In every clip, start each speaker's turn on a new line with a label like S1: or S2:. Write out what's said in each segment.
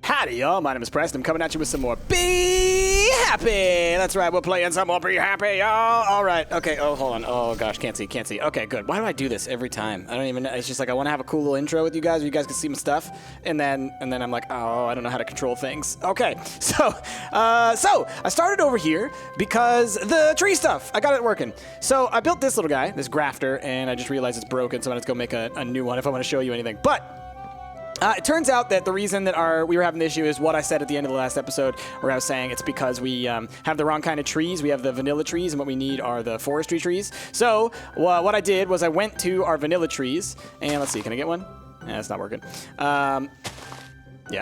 S1: Howdy, y'all. My name is Preston. I'm coming at you with some more Be Happy. That's right. We're playing some more Be Happy, y'all. All right. Okay. Oh, hold on. Oh, gosh. Can't see. Can't see. Okay, good. Why do I do this every time? I don't even know. It's just like I want to have a cool little intro with you guys where you guys can see my stuff. And then I'm like, oh, I don't know how to control things. Okay. So I started over here because the tree stuff, I got it working. So I built this little guy, this grafter, and I just realized it's broken. So I'm going to go make a new one if I want to show you anything. But it turns out that the reason that we were having the issue is what I said at the end of the last episode, where I was saying it's because we have the wrong kind of trees. We have the vanilla trees, and what we need are the forestry trees. So what I did was I went to our vanilla trees, and let's see, can I get one? Yeah, it's not working. Yeah,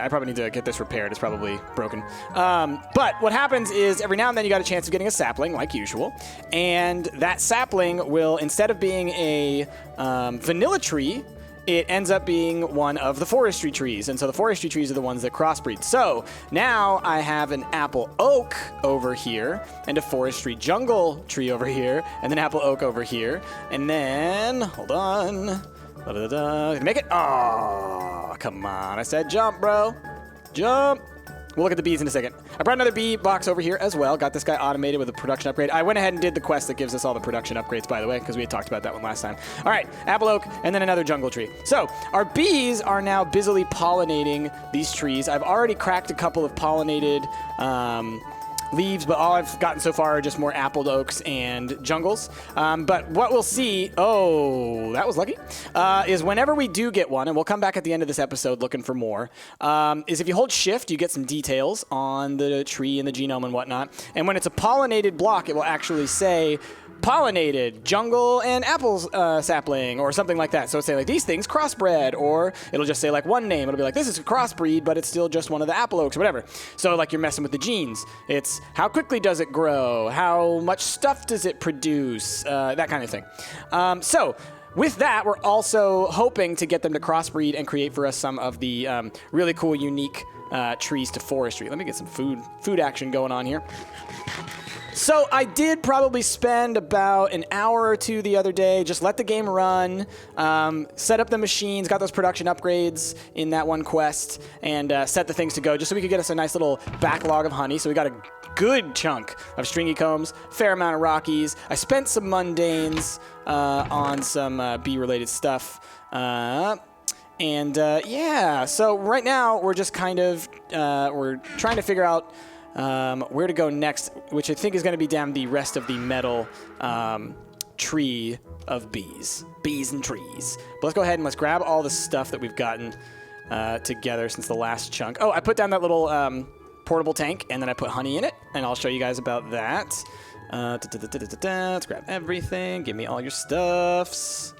S1: I probably need to get this repaired. It's probably broken. But what happens is every now and then you got a chance of getting a sapling, like usual. And that sapling will, instead of being a vanilla tree, it ends up being one of the forestry trees. And so the forestry trees are the ones that crossbreed. So now I have an apple oak over here and a forestry jungle tree over here and an apple oak over here. And then, hold on. Make it. Oh, come on. I said jump, bro. Jump. We'll look at the bees in a second. I brought another bee box over here as well. Got this guy automated with a production upgrade. I went ahead and did the quest that gives us all the production upgrades, by the way, because we had talked about that one last time. All right, apple oak, and then another jungle tree. So our bees are now busily pollinating these trees. I've already cracked a couple of pollinated leaves, but all I've gotten so far are just more apple oaks and jungles. But what we'll see, oh, that was lucky, is whenever we do get one, and we'll come back at the end of this episode looking for more, is if you hold shift, you get some details on the tree and the genome and whatnot. And when it's a pollinated block, it will actually say pollinated jungle and apple sapling or something like that. So it'll say like these things crossbred, or it'll just say like one name. It'll be like this is a crossbreed, but it's still just one of the apple oaks or whatever. So like you're messing with the genes. It's how quickly does it grow? How much stuff does it produce? That kind of thing. So with that, we're also hoping to get them to crossbreed and create for us some of the really cool, unique trees to forestry. Let me get some food action going on here. So I did probably spend about an hour or two the other day, just let the game run, set up the machines, got those production upgrades in that one quest, and set the things to go just so we could get us a nice little backlog of honey. So we got a good chunk of stringy combs, fair amount of Rockies. I spent some mundanes on some bee-related stuff. Yeah, so right now we're just kind of, we're trying to figure out where to go next, which I think is going to be down the rest of the metal tree of bees and trees. But let's go ahead and let's grab all the stuff that we've gotten together since the last chunk. Oh, I put down that little portable tank, and then I put honey in it, and I'll show you guys about that. Let's grab everything. Give me all your stuffs.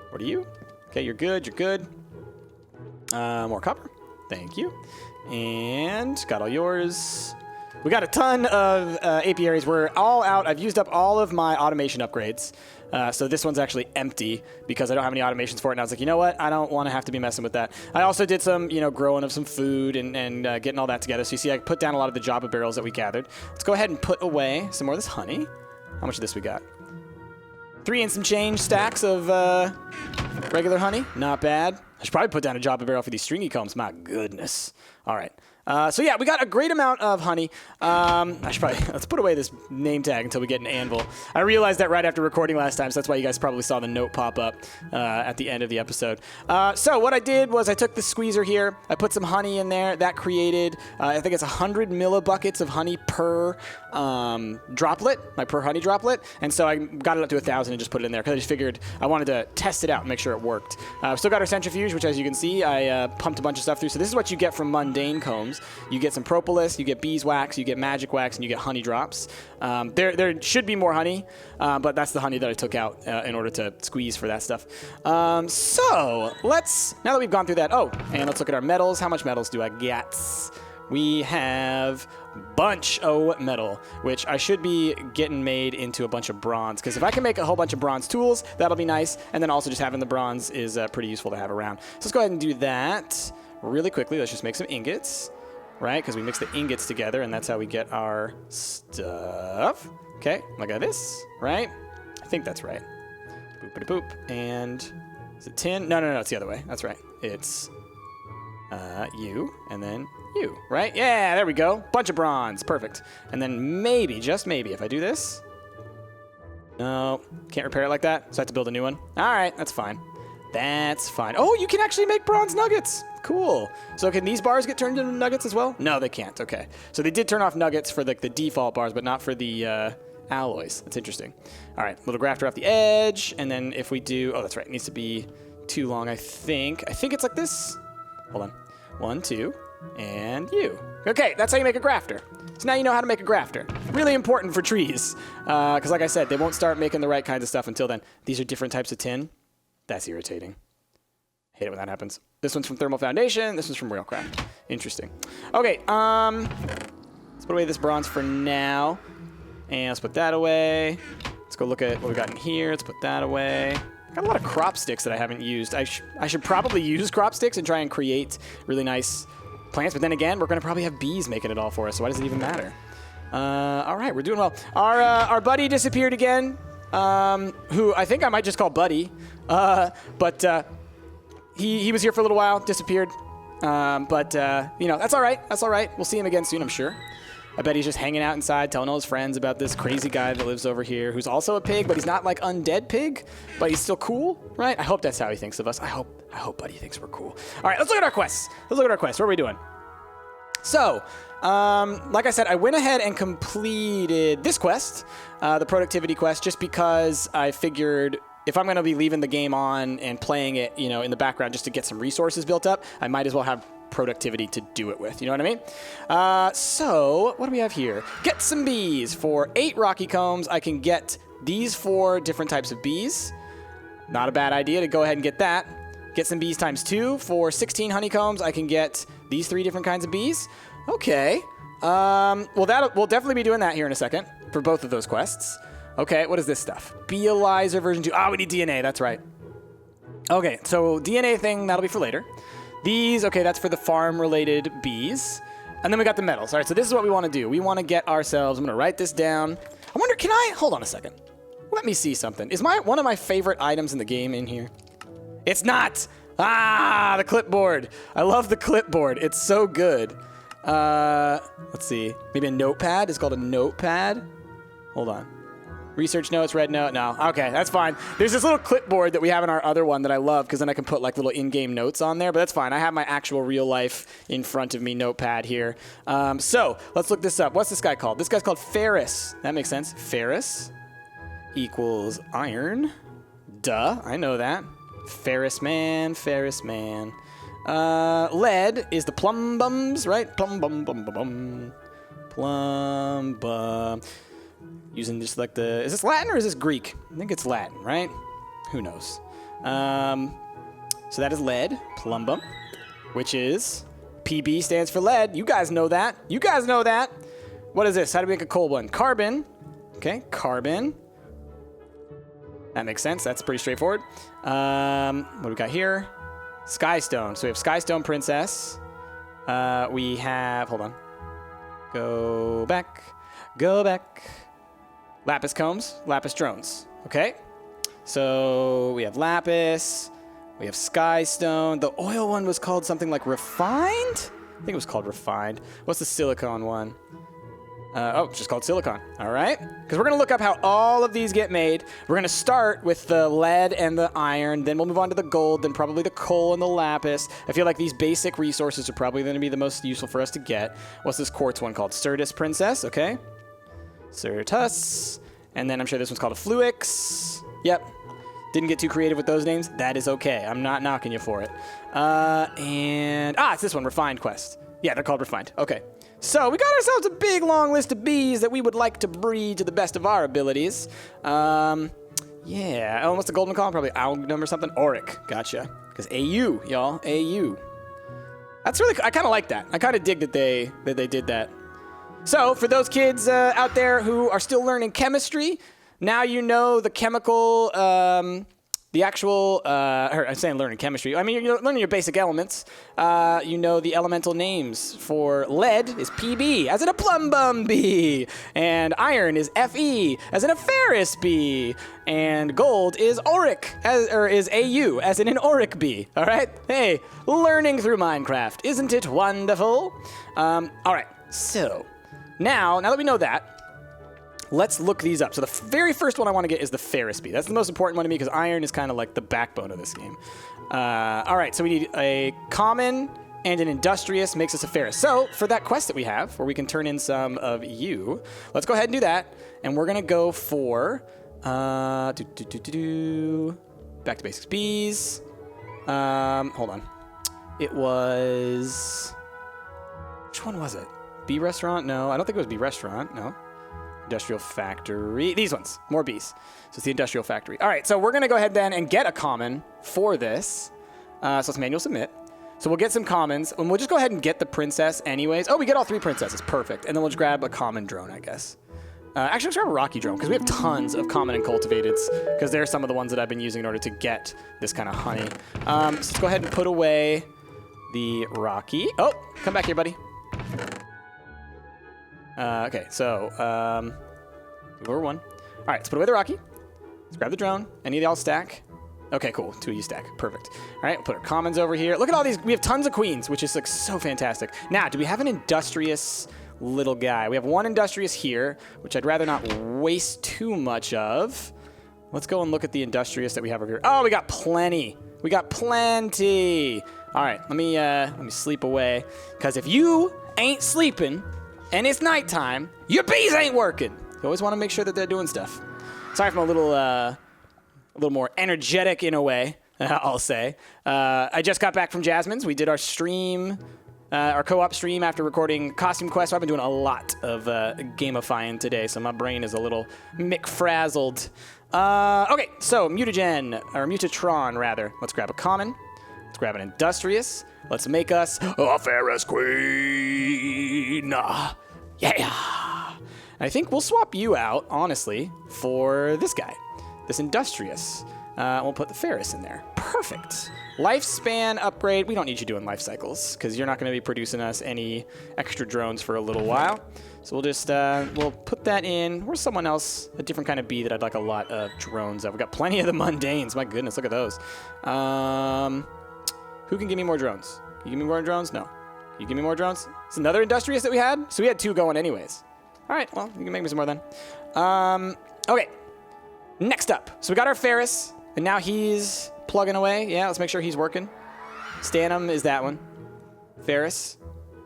S1: What are you? Okay, you're good. You're good. More copper. Thank you. And got all yours. We got a ton of apiaries. We're all out. I've used up all of my automation upgrades. So this one's actually empty because I don't have any automations for it. And I was like, you know what? I don't want to have to be messing with that. I also did some, growing of some food and getting all that together. So you see, I put down a lot of the Java barrels that we gathered. Let's go ahead and put away some more of this honey. How much of this we got? 3 and some change stacks of regular honey. Not bad. I should probably put down a Java barrel for these stringy combs. My goodness. All right. So yeah, we got a great amount of honey. I should probably, let's put away this name tag until we get an anvil. I realized that right after recording last time, so that's why you guys probably saw the note pop up at the end of the episode. So what I did was I took the squeezer here, I put some honey in there. That created, I think it's 100 millibuckets of honey per droplet, my per honey droplet. And so I got it up to 1,000 and just put it in there because I just figured I wanted to test it out and make sure it worked. Still got our centrifuge, which as you can see, I pumped a bunch of stuff through. So this is what you get from mundane combs. You get some propolis, you get beeswax, you get magic wax, and you get honey drops. There should be more honey, but that's the honey that I took out in order to squeeze for that stuff. So now that we've gone through that, and let's look at our metals. How much metals do I get? We have bunch of metal, which I should be getting made into a bunch of bronze, because if I can make a whole bunch of bronze tools, that'll be nice, and then also just having the bronze is pretty useful to have around. So let's go ahead and do that really quickly. Let's just make some ingots. Right, because we mix the ingots together, and that's how we get our stuff. Okay, look at this, right? I think that's right. Boopity boop. And is it tin? No, it's the other way. That's right. It's You, and then you, right? Yeah, there we go. Bunch of bronze. Perfect. And then maybe, just maybe, if I do this. No, can't repair it like that, so I have to build a new one. All right, that's fine. That's fine. Oh, you can actually make bronze nuggets. Cool. So can these bars get turned into nuggets as well? No, they can't. Okay. So they did turn off nuggets for like the default bars, but not for the alloys. That's interesting. All right, little grafter off the edge, and then if we do, oh, that's right, it needs to be too long, I think. I think it's like this. Hold on. 1, 2, and you. Okay, that's how you make a grafter. So now you know how to make a grafter. Really important for trees, because like I said, they won't start making the right kinds of stuff until then. These are different types of tin. That's irritating. Hate it when that happens. This one's from Thermal Foundation. This one's from Railcraft. Interesting. Okay, let's put away this bronze for now. And let's put that away. Let's go look at what we got in here. Let's put that away. Got a lot of crop sticks that I haven't used. I should probably use crop sticks and try and create really nice plants. But then again, we're going to probably have bees making it all for us, so why does it even matter? All right, we're doing well. Our buddy disappeared again, who I think I might just call Buddy. But he was here for a little while, disappeared. You know, that's all right. That's all right. We'll see him again soon, I'm sure. I bet he's just hanging out inside, telling all his friends about this crazy guy that lives over here, who's also a pig, but he's not like undead pig, but he's still cool, right? I hope that's how he thinks of us. I hope Buddy thinks we're cool. All right, let's look at our quests. What are we doing? So, like I said, I went ahead and completed this quest, the productivity quest, just because I figured if I'm going to be leaving the game on and playing it, you know, in the background just to get some resources built up, I might as well have productivity to do it with. You know what I mean? So what do we have here? Get some bees. For 8 rocky combs, I can get these 4 different types of bees. Not a bad idea to go ahead and get that. Get some bees times 2. For 16 honeycombs, I can get these 3 different kinds of bees. Okay. Well, we'll definitely be doing that here in a second for both of those quests. Okay, what is this stuff? Beealyzer version 2. Ah, we need DNA. That's right. Okay, so DNA thing, that'll be for later. These, okay, that's for the farm-related bees. And then we got the metals. All right, so this is what we want to do. We want to get ourselves, I'm going to write this down. I wonder, hold on a second. Let me see something. Is one of my favorite items in the game in here? It's not. Ah, the clipboard. I love the clipboard. It's so good. Let's see. Maybe a notepad? It's called a notepad. Hold on. Research notes, red note. No. Okay, that's fine. There's this little clipboard that we have in our other one that I love because then I can put like little in-game notes on there, but that's fine. I have my actual real life in front of me notepad here. So let's look this up. What's this guy called? This guy's called ferrous. That makes sense. Ferrous equals iron. Duh, I know that. Ferrous man, ferrous man. Lead is the plum bums, right? Plum bum bum bum bum. Plum bum. Using just like is this Latin or is this Greek? I think it's Latin, right? Who knows? So that is lead, plumbum, which is PB stands for lead. You guys know that. You guys know that. What is this? How do we make a cold one? Carbon. Okay, carbon. That makes sense. That's pretty straightforward. What do we got here? Skystone. So we have Skystone Princess. We have, hold on. Go back. Go back. Lapis combs, lapis drones. Okay. So we have lapis. We have skystone. The oil one was called something like refined? I think it was called refined. What's the silicone one? It's just called silicon. All right. Because we're going to look up how all of these get made. We're going to start with the lead and the iron. Then we'll move on to the gold. Then probably the coal and the lapis. I feel like these basic resources are probably going to be the most useful for us to get. What's this quartz one called? Certus Princess. Okay. Certus. And then I'm sure this one's called a Fluix. Yep. Didn't get too creative with those names. That is okay. I'm not knocking you for it. It's this one, Refined Quest. Yeah, they're called Refined. Okay. So we got ourselves a big, long list of bees that we would like to breed to the best of our abilities. Yeah. Oh, what's the golden column? Probably Algnum or something. Auric. Gotcha. Because AU, y'all. AU. That's really, I kind of like that. I kind of dig that they did that. So for those kids out there who are still learning chemistry, now you know the chemical the actual, I'm saying learning chemistry. I mean, you're learning your basic elements. You know the elemental names for lead is PB, as in a plum bum bee. And iron is FE, as in a ferris bee. And gold is auric, is AU, as in an auric bee. All right? Hey, learning through Minecraft. Isn't it wonderful? All right, so now that we know that, let's look these up. So the very first one I want to get is the ferris bee. That's the most important one to me because iron is kind of like the backbone of this game. All right, so we need a common and an industrious makes us a ferris. So for that quest that we have, where we can turn in some of you, let's go ahead and do that. And we're going to go for back to basics bees. Hold on. It was... Which one was it? Bee restaurant? No, I don't think it was bee restaurant. No. Industrial factory. These ones. More bees. So it's the industrial factory. All right, so we're going to go ahead then and get a common for this. So let's manual submit. So we'll get some commons, and we'll just go ahead and get the princess anyways. Oh, we get all 3 princesses. Perfect. And then we'll just grab a common drone, I guess. Actually, let's grab a rocky drone, because we have tons of common and cultivateds, because they're some of the ones that I've been using in order to get this kind of honey. So let's go ahead and put away the rocky. Oh, come back here, buddy. Okay, so, over 1. All right, let's put away the rocky. Let's grab the drone. Any of y'all stack? Okay, cool. 2 of you stack. Perfect. All right, we'll put our commons over here. Look at all these. We have tons of queens, which is like so fantastic. Now, do we have an industrious little guy? We have 1 industrious here, which I'd rather not waste too much of. Let's go and look at the industrious that we have over here. Oh, we got plenty. We got plenty. All right, let me sleep away, because if you ain't sleeping and it's nighttime, your bees ain't working. You always want to make sure that they're doing stuff. Sorry if I'm a little more energetic in a way, I'll say. I just got back from Jasmine's. We did our stream, our co-op stream after recording Costume Quest. So I've been doing a lot of gamifying today, so my brain is a little McFrazzled. Okay, so Mutagen, or Mutatron rather. Let's grab a common. Let's grab an industrious. Let's make us a Ferris Queen. Yeah. I think we'll swap you out, honestly, for this guy, this industrious. We'll put the Ferris in there. Perfect. Lifespan upgrade. We don't need you doing life cycles, because you're not going to be producing us any extra drones for a little while. So we'll just we'll put that in. Where's someone else, a different kind of bee that I'd like a lot of drones of? We've got plenty of the mundanes. My goodness, look at those. Who can give me more drones? Can you give me more drones? No. Can you give me more drones? It's another industrious that we had? So we had 2 going anyways. All right, well, you can make me some more then. Okay, next up. So we got our Ferris, and now he's plugging away. Yeah, let's make sure he's working. Stanum is that one. Ferris,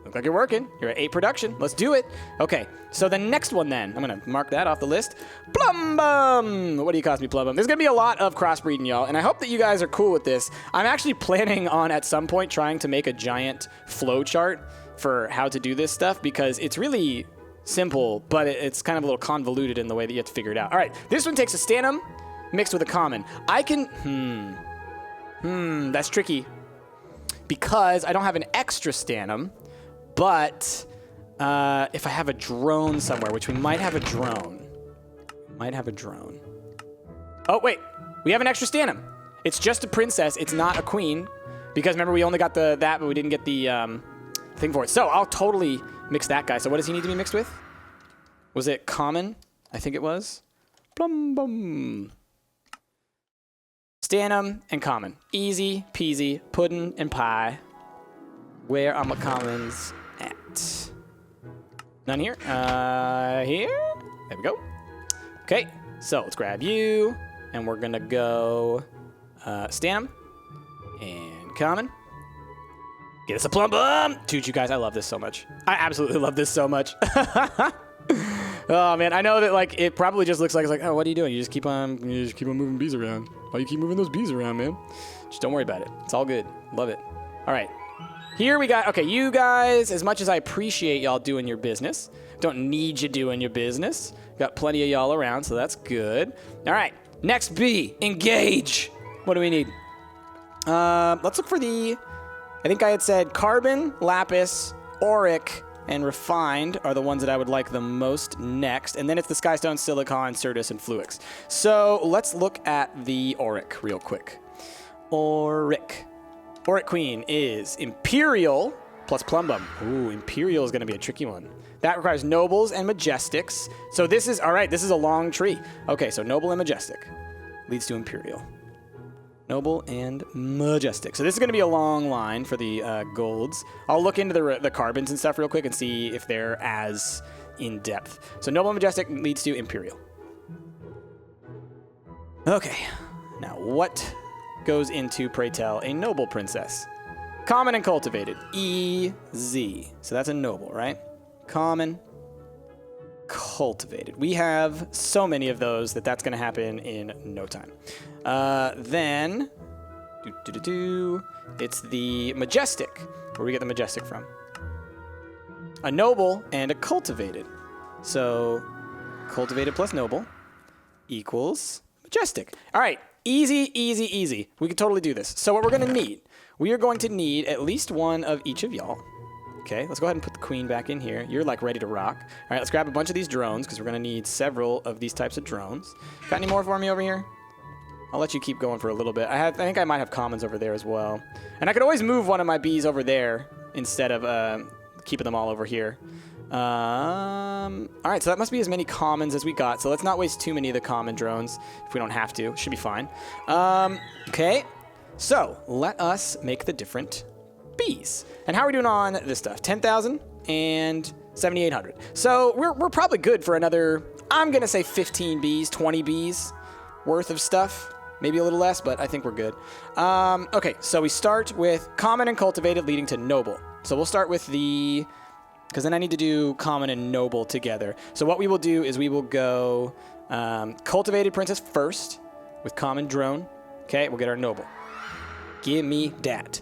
S1: look like you're working. You're at 8 production. Let's do it. Okay, so the next one then, I'm going to mark that off the list. Plum Bum. What do you cost me, Plum Bum? There's going to be a lot of crossbreeding, y'all, and I hope that you guys are cool with this. I'm actually planning on, at some point, trying to make a giant flow chart for how to do this stuff, because it's really simple, but it's kind of a little convoluted in the way that you have to figure it out. All right, this one takes a Stanum mixed with a common. I can, that's tricky, because I don't have an extra Stanum, but if I have a drone somewhere, which we might have a drone. Oh, wait, we have an extra Stanum. It's just a princess, it's not a queen, because remember we only got that, but we didn't get the thing for it. So I'll totally mix that guy. So what does he need to be mixed with? Was it common? I think it was. Plum Bum. Stanum and common. Easy peasy, pudding and pie. Where are my commons at? None here. Here? There we go. Okay, so let's grab you, and we're gonna go Stanum and common. Get us a Plum Bum! Dude, you guys, I love this so much. I absolutely love this so much. Oh, man, I know that, like, it probably just looks like, it's like, oh, what are you doing? You just keep on moving bees around. Why you keep moving those bees around, man? Just don't worry about it. It's all good. Love it. All right. Here we got, okay, you guys, as much as I appreciate y'all doing your business, don't need you doing your business. Got plenty of y'all around, so that's good. All right, next bee, engage. What do we need? Let's look for the, I think I had said carbon, lapis, auric, and refined are the ones that I would like the most next. And then it's the Skystone, Silicon, Certus, and Fluix. So let's look at the Auric real quick. Auric Queen is Imperial plus Plumbum. Ooh, Imperial is going to be a tricky one. That requires Nobles and Majestics. So this is, all right, this is a long tree. Okay, so Noble and Majestic leads to Imperial. Noble and Majestic. So this is going to be a long line for the golds. I'll look into the carbons and stuff real quick and see if they're as in-depth. So Noble and Majestic leads to Imperial. Okay, now what goes into, pray tell, a Noble Princess? Common and Cultivated. Easy. So that's a Noble, right? Common, Cultivated. We have so many of those that's going to happen in no time. Then, it's the Majestic. Where do we get the Majestic from? A Noble and a Cultivated. So, Cultivated plus Noble equals Majestic. All right, easy, easy, easy. We can totally do this. So what we're going to need, we are going to need at least one of each of y'all. Okay, let's go ahead and put the queen back in here. You're like ready to rock. All right, let's grab a bunch of these drones because we're going to need several of these types of drones. Got any more for me over here? I'll let you keep going for a little bit. I think I might have commons over there as well. And I could always move one of my bees over there instead of keeping them all over here. All right, so that must be as many commons as we got. So let's not waste too many of the common drones if we don't have to. Should be fine. Okay, so let us make the different bees. And how are we doing on this stuff? 10,000 and 7,800. So we're probably good for another, I'm going to say 15 bees, 20 bees worth of stuff. Maybe a little less, but I think we're good. Okay, so we start with Common and Cultivated leading to Noble. So we'll start with the, because then I need to do Common and Noble together. So what we will do is we will go Cultivated Princess first with Common Drone. Okay, we'll get our Noble. Give me that.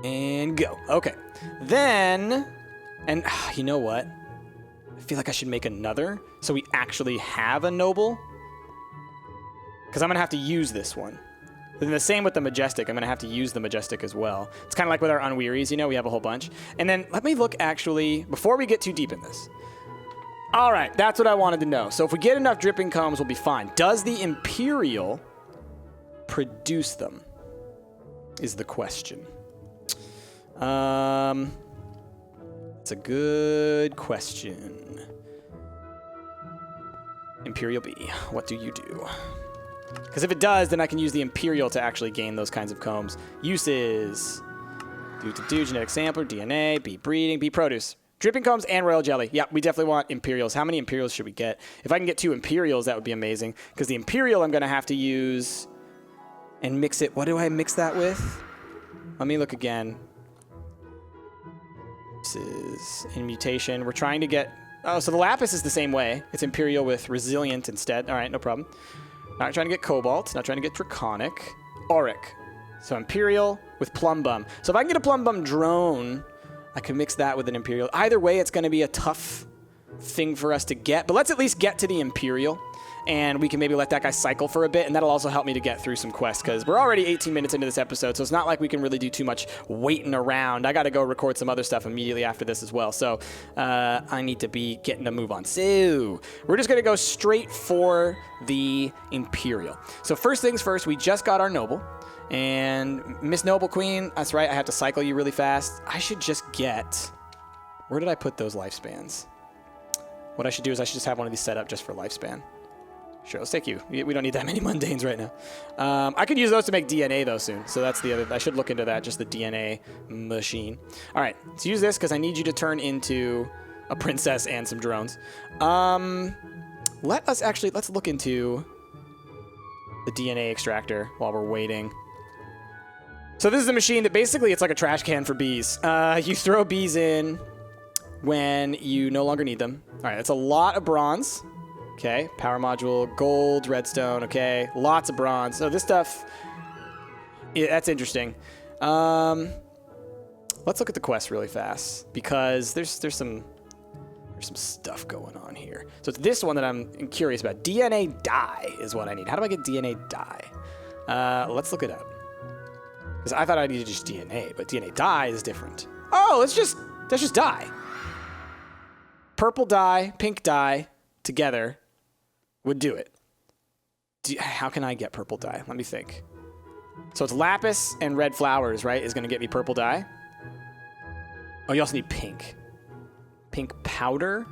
S1: And go. Okay. Then, and you know what? I feel like I should make another so we actually have a Noble. Because I'm going to have to use this one. And the same with the Majestic. I'm going to have to use the Majestic as well. It's kind of like with our Unwearies, you know, we have a whole bunch. And then let me look actually, before we get too deep in this. All right, that's what I wanted to know. So if we get enough dripping combs, we'll be fine. Does the Imperial produce them? Is the question. It's a good question. Imperial Bee, what do you do? Because if it does, then I can use the Imperial to actually gain those kinds of combs. Uses. Genetic sampler, DNA, bee breeding, bee produce. Dripping combs and royal jelly. Yeah, we definitely want Imperials. How many Imperials should we get? If I can get 2 Imperials, that would be amazing. Because the Imperial I'm going to have to use and mix it. What do I mix that with? Let me look again. This is in mutation. We're trying to get... Oh, so the Lapis is the same way. It's Imperial with Resilient instead. All right, no problem. Not trying to get Cobalt. Not trying to get Draconic. Auric. So Imperial with Plumbum. So if I can get a Plumbum drone, I can mix that with an Imperial. Either way, it's going to be a tough thing for us to get. But let's at least get to the Imperial. And we can maybe let that guy cycle for a bit, and that'll also help me to get through some quests, because we're already 18 minutes into this episode, so it's not like we can really do too much waiting around. I got to go record some other stuff immediately after this as well, so I need to be getting a move on. So we're just going to go straight for the Imperial. So first things first, we just got our Noble, and Miss Noble Queen, that's right, I have to cycle you really fast. I should just get... Where did I put those lifespans? What I should do is I should just have one of these set up just for lifespan. Sure, let's take you. We don't need that many mundanes right now. I could use those to make DNA, though, soon. So that's the other... I should look into that, just the DNA machine. All right, let's use this, because I need you to turn into a princess and some drones. Let's look into the DNA extractor while we're waiting. So this is a machine that basically, it's like a trash can for bees. You throw bees in when you no longer need them. All right, that's a lot of bronze. Okay, power module, gold, redstone, okay. Lots of bronze. So this stuff, yeah, that's interesting. Let's look at the quest really fast, because there's some stuff going on here. So it's this one that I'm curious about. DNA dye is what I need. How do I get DNA dye? Let's look it up. Because I thought I needed just DNA, but DNA dye is different. Oh, let's just dye. Purple dye, pink dye together would do it. How can I get purple dye? Let me think. So it's lapis and red flowers, right, is going to get me purple dye. Oh, you also need pink. Pink powder.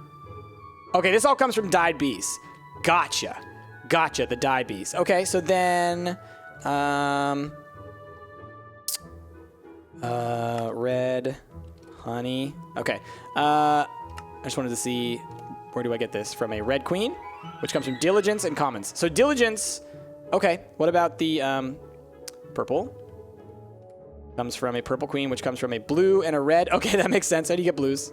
S1: Okay, this all comes from dyed bees. Gotcha. Gotcha, the dyed bees. Okay, so then... red, honey. Okay. I just wanted to see, where do I get this? From a red queen, which comes from diligence and commons. So diligence, okay. What about the purple? Comes from a purple queen, which comes from a blue and a red. Okay, that makes sense. How do you get blues?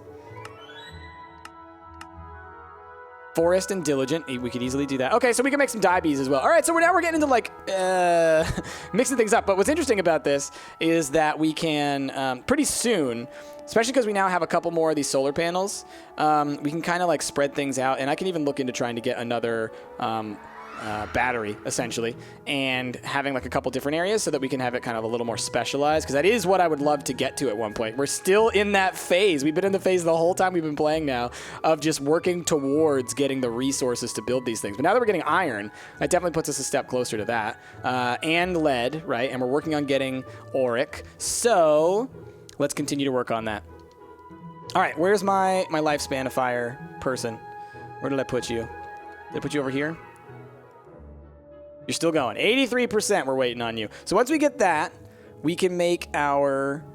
S1: Forest and diligent. We could easily do that. Okay, so we can make some dye bees as well. All right, so now we're getting into like mixing things up. But what's interesting about this is that we can pretty soon, especially because we now have a couple more of these solar panels, we can kind of like spread things out. And I can even look into trying to get another battery, essentially, and having like a couple different areas so that we can have it kind of a little more specialized, because that is what I would love to get to at one point. We're still in that phase. We've been in the phase the whole time we've been playing now of just working towards getting the resources to build these things. But now that we're getting iron, that definitely puts us a step closer to that. And lead, right? And we're working on getting auric. So let's continue to work on that. All right, where's my lifespanifier person? Where did I put you? Did I put you over here? You're still going. 83%, we're waiting on you. So once we get that, we can make our...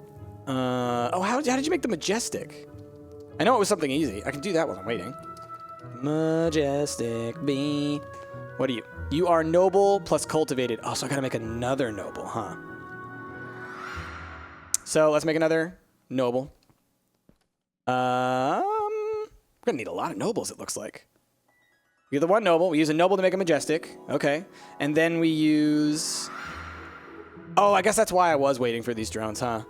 S1: how did you make the majestic? I know it was something easy. I can do that while I'm waiting. Majestic bee. What are you? You are noble plus cultivated. Oh, so I gotta make another noble, huh? So let's make another noble. We're gonna need a lot of nobles, it looks like. We get the one noble. We use a noble to make a majestic. Okay. And then we use... Oh, I guess that's why I was waiting for these drones, huh?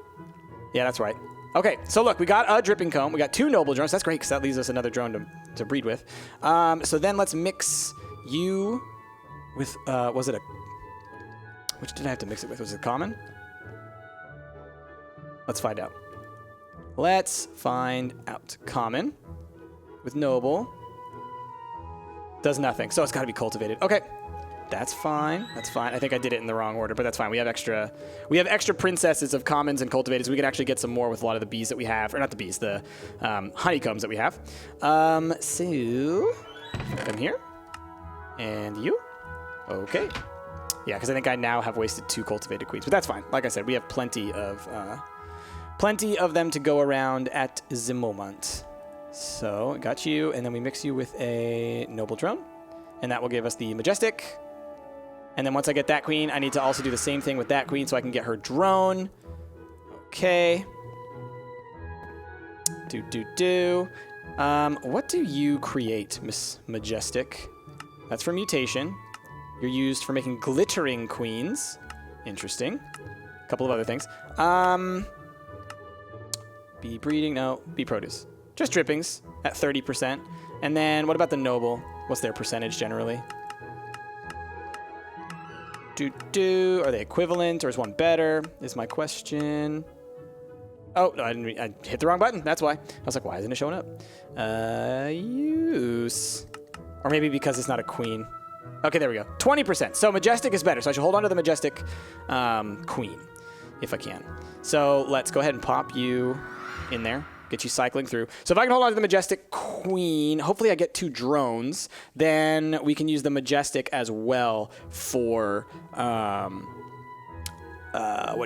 S1: Yeah, that's right. Okay, so look, we got a dripping comb. We got 2 noble drones. That's great, because that leaves us another drone to breed with. So then let's mix you with... was it a... Which did I have to mix it with? Was it common? Let's find out. Let's find out. Common with noble. Does nothing. So it's got to be cultivated. Okay. That's fine. That's fine. I think I did it in the wrong order, but that's fine. We have extra princesses of commons and cultivated, so we can actually get some more with a lot of the bees that we have. Or not the bees, the honeycombs that we have. So come here. And you. Okay. Yeah, because I think I now have wasted 2 cultivated queens, but that's fine. Like I said, we have plenty of them to go around at the moment. So, got you, and then we mix you with a noble drone, and that will give us the majestic. And then once I get that queen, I need to also do the same thing with that queen so I can get her drone. Okay. What do you create, Miss Majestic? That's for mutation. You're used for making glittering queens. Interesting. A couple of other things. Bee breeding, no, bee produce. Just drippings at 30%. And then what about the noble? What's their percentage generally? Are they equivalent or is one better? Is my question. Oh, no, I hit the wrong button. That's why. I was like, why isn't it showing up? Use. Or maybe because it's not a queen. Okay, there we go. 20%. So majestic is better. So I should hold on to the majestic queen if I can. So let's go ahead and pop you in there. Get you cycling through. So if I can hold on to the majestic queen, hopefully I get 2 drones, then we can use the majestic as well for, what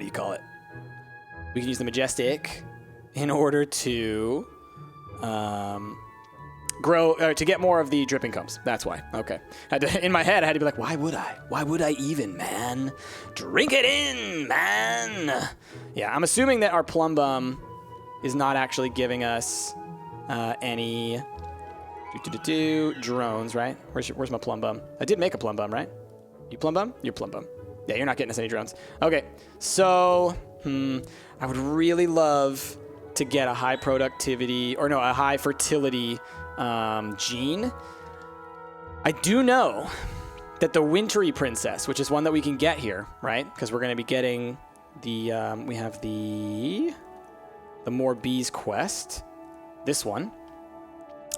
S1: do you call it? We can use the majestic in order to grow, to get more of the dripping combs. That's why. Okay. In my head, I had to be like, why would I? Why would I even, man? Drink it in, man. Yeah, I'm assuming that our plum bum is not actually giving us any drones, right? Where's my plum bum? I did make a plum bum, right? You plum bum? You're plum bum. Yeah, you're not getting us any drones. Okay, so I would really love to get a high productivity, or no, a high fertility gene. I do know that the wintry princess, which is one that we can get here, right? Because we're going to be getting the, we have the... the More Bees quest. This one.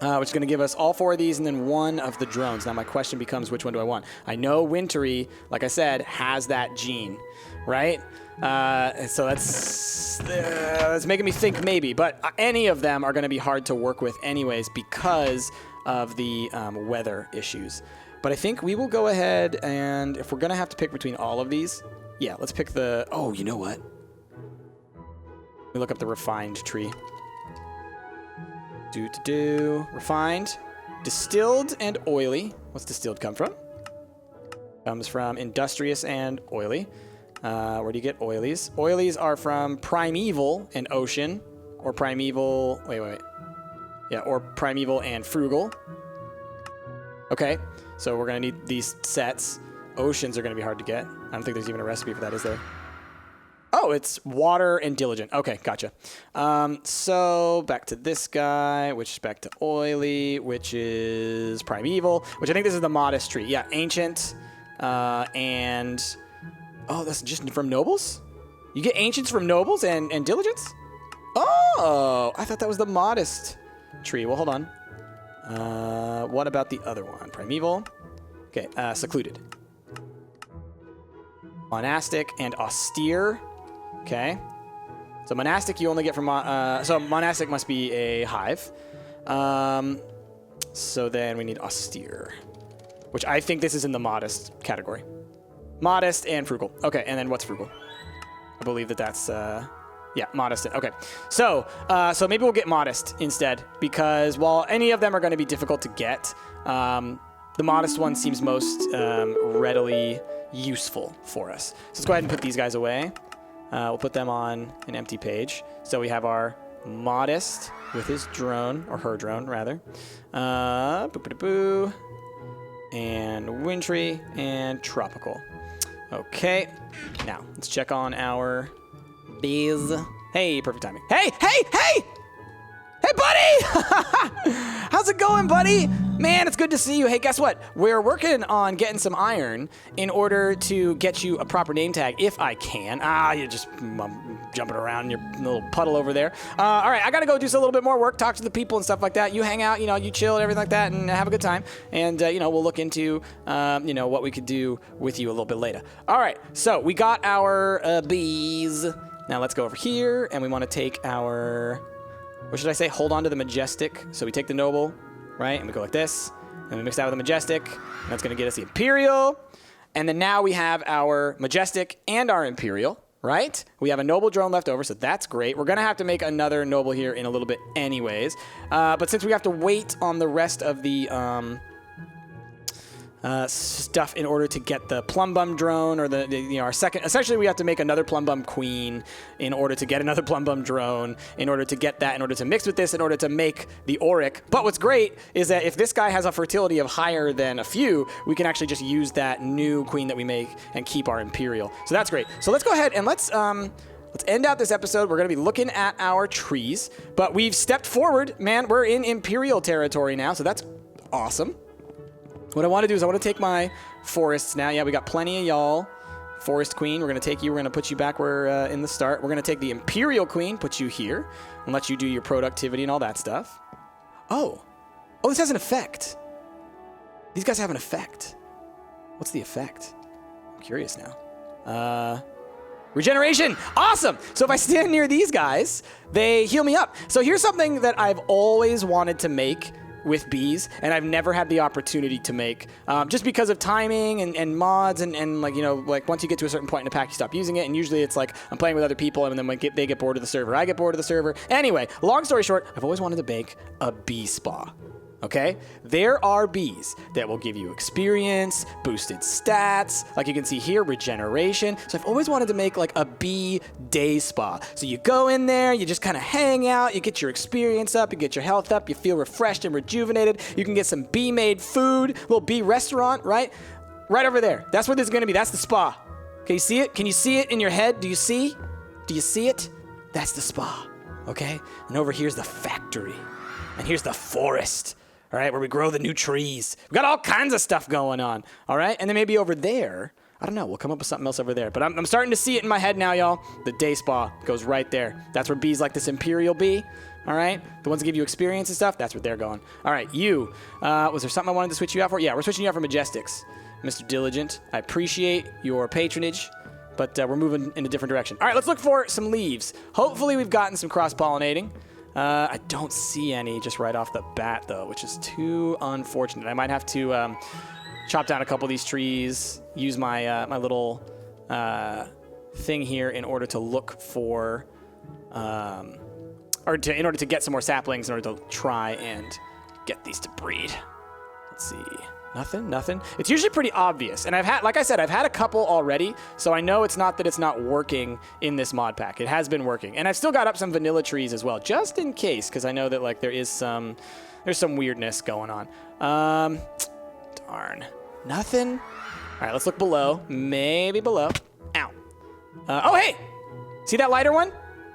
S1: Which is going to give us all 4 of these and then 1 of the drones. Now my question becomes, which one do I want? I know Wintry, like I said, has that gene, right? So that's making me think maybe. But any of them are going to be hard to work with anyways because of the weather issues. But I think we will go ahead and if we're going to have to pick between all of these, yeah, let's pick the... Oh, you know what? Let me look up the refined tree. Refined, distilled, and oily. What's distilled come from? Comes from industrious and oily. Where do you get oilies? Oilies are from primeval and ocean, or primeval. Wait. Yeah, or primeval and frugal. Okay, so we're gonna need these sets. Oceans are gonna be hard to get. I don't think there's even a recipe for that, is there? Oh, it's water and diligent. Okay, gotcha. So back to this guy, which is back to oily, which is primeval, which I think this is the modest tree. Yeah, ancient, and oh, that's just from nobles? You get ancients from nobles and diligence? Oh, I thought that was the modest tree. Well, hold on. What about the other one? Primeval. Okay, secluded. Monastic and austere. Okay. So monastic you only get from... so monastic must be a hive. So then we need austere, which I think this is in the modest category. Modest and frugal. Okay, and then what's frugal? I believe that's... yeah, modest. Okay. So maybe we'll get modest instead because while any of them are going to be difficult to get, the modest one seems most readily useful for us. So let's go ahead and put these guys away. We'll put them on an empty page. So we have our modest with his drone, or her drone, rather. And wintry and tropical. Okay. Now, let's check on our bees. Hey, perfect timing. Hey! Hey, buddy! How's it going, buddy? Man, it's good to see you. Hey, guess what? We're working on getting some iron in order to get you a proper name tag, if I can. You're just jumping around in your little puddle over there. All right, I got to go do a little bit more work, talk to the people and stuff like that. You hang out, you chill and everything like that, and have a good time. And, we'll look into, what we could do with you a little bit later. All right, so we got our bees. Now let's go over here, and we want to take our... What should I say? Hold on to the majestic. So we take the noble, right? And we go like this. And we mix that with the majestic. And that's going to get us the imperial. And then now we have our majestic and our imperial, right? We have a noble drone left over, so that's great. We're going to have to make another noble here in a little bit anyways. But since we have to wait on the rest of the... stuff in order to get the plum bum drone or our second. Essentially, we have to make another plum bum queen in order to get another plum bum drone. In order to get that, in order to mix with this, in order to make the auric. But what's great is that if this guy has a fertility of higher than a few, we can actually just use that new queen that we make and keep our imperial. So that's great. So let's go ahead and let's end out this episode. We're going to be looking at our trees, but we've stepped forward, man. We're in imperial territory now, so that's awesome. What I want to do is I want to take my forests now. Yeah, we got plenty of y'all. Forest Queen, we're going to take you. We're going to put you back where in the start. We're going to take the Imperial Queen, put you here, and let you do your productivity and all that stuff. Oh, this has an effect. These guys have an effect. What's the effect? I'm curious now. Regeneration. Awesome. So if I stand near these guys, they heal me up. So here's something that I've always wanted to make with bees, and I've never had the opportunity to make, just because of timing and mods and like once you get to a certain point in the pack, you stop using it, and usually it's like I'm playing with other people, and then when they get bored of the server, I get bored of the server. Anyway, long story short, I've always wanted to make a bee spa. Okay? There are bees that will give you experience, boosted stats, like you can see here, regeneration. So I've always wanted to make like a bee day spa. So you go in there, you just kind of hang out, you get your experience up, you get your health up, you feel refreshed and rejuvenated. You can get some bee-made food, little bee restaurant, right? Right over there. That's what this is going to be. That's the spa. Can you see it? Can you see it in your head? Do you see? Do you see it? That's the spa. Okay? And over here's the factory. And here's the forest. All right, where we grow the new trees. We got all kinds of stuff going on, all right? And then maybe over there, I don't know. We'll come up with something else over there. But I'm starting to see it in my head now, y'all. The day spa goes right there. That's where bees like this Imperial bee. All right? The ones that give you experience and stuff, that's where they're going. All right, you. Was there something I wanted to switch you out for? Yeah, we're switching you out for Majestics. Mr. Diligent, I appreciate your patronage, but we're moving in a different direction. All right, let's look for some leaves. Hopefully we've gotten some cross-pollinating. I don't see any just right off the bat, though, which is too unfortunate. I might have to chop down a couple of these trees, use my my little thing here in order to look for... in order to get some more saplings, in order to try and get these to breed. Let's see. Nothing. It's usually pretty obvious. And like I said, I've had a couple already, so I know it's not that it's not working in this mod pack. It has been working. And I've still got up some vanilla trees as well, just in case, because I know that like there's some weirdness going on. Darn. Nothing. All right, let's look below. Maybe below. Ow. Oh, hey! See that lighter one?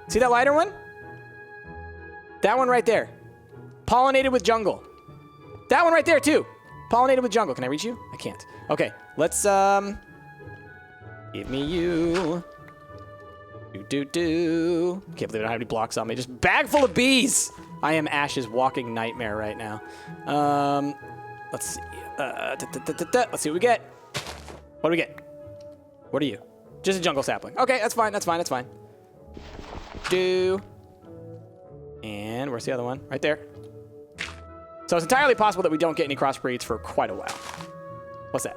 S1: See that lighter one? That one right there. Pollinated with jungle. That one right there, too. Pollinated with jungle. Can I reach you? I can't. Okay, let's, give me you. Can't believe I don't have any blocks on me. Just bag full of bees. I am Ash's walking nightmare right now. Let's see. Let's see what we get. What do we get? What are you? Just a jungle sapling. Okay, that's fine. And where's the other one? Right there. So it's entirely possible that we don't get any crossbreeds for quite a while. What's that?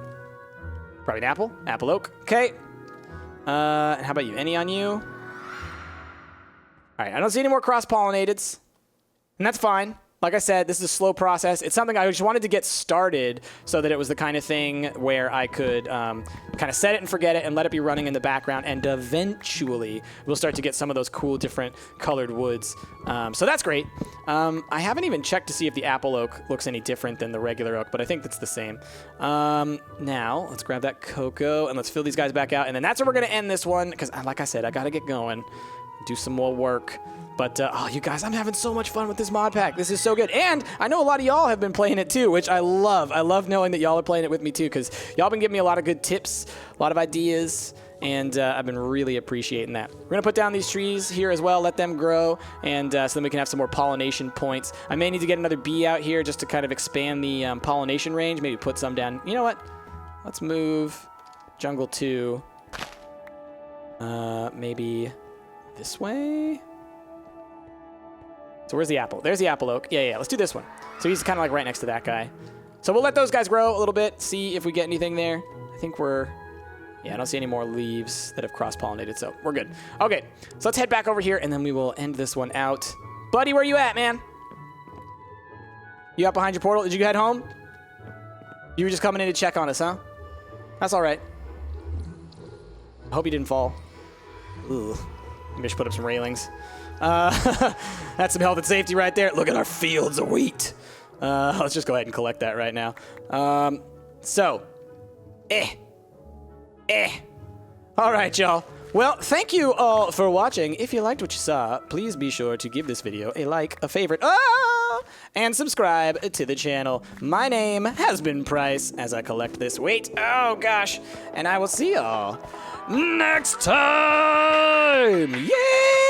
S1: Probably an apple. Apple oak. Okay. And how about you? Any on you? All right. I don't see any more cross-pollinateds. And that's fine. Like I said, this is a slow process. It's something I just wanted to get started so that it was the kind of thing where I could kind of set it and forget it and let it be running in the background. And eventually, we'll start to get some of those cool different colored woods. So that's great. I haven't even checked to see if the apple oak looks any different than the regular oak, but I think that's the same. Now, let's grab that cocoa and let's fill these guys back out. And then that's where we're going to end this one because, like I said, I got to get going, do some more work. But, oh, you guys, I'm having so much fun with this mod pack. This is so good. And I know a lot of y'all have been playing it, too, which I love. I love knowing that y'all are playing it with me, too, because y'all been giving me a lot of good tips, a lot of ideas, and I've been really appreciating that. We're going to put down these trees here as well, let them grow, and so then we can have some more pollination points. I may need to get another bee out here just to kind of expand the pollination range, maybe put some down. You know what? Let's move Jungle 2 maybe this way. So where's the apple? There's the apple oak. Yeah, let's do this one. So he's kind of like right next to that guy. So we'll let those guys grow a little bit, see if we get anything there. I think I don't see any more leaves that have cross-pollinated, so we're good. Okay, so let's head back over here, and then we will end this one out. Buddy, where you at, man? You out behind your portal? Did you head home? You were just coming in to check on us, huh? That's all right. I hope you didn't fall. Ugh. Maybe I should put up some railings. That's some health and safety right there. Look at our fields of wheat. Let's just go ahead and collect that right now. All right, y'all. Well, thank you all for watching. If you liked what you saw, please be sure to give this video a like, a favorite, and subscribe to the channel. My name has been Price as I collect this wheat. Oh, gosh. And I will see y'all next time. Yeah!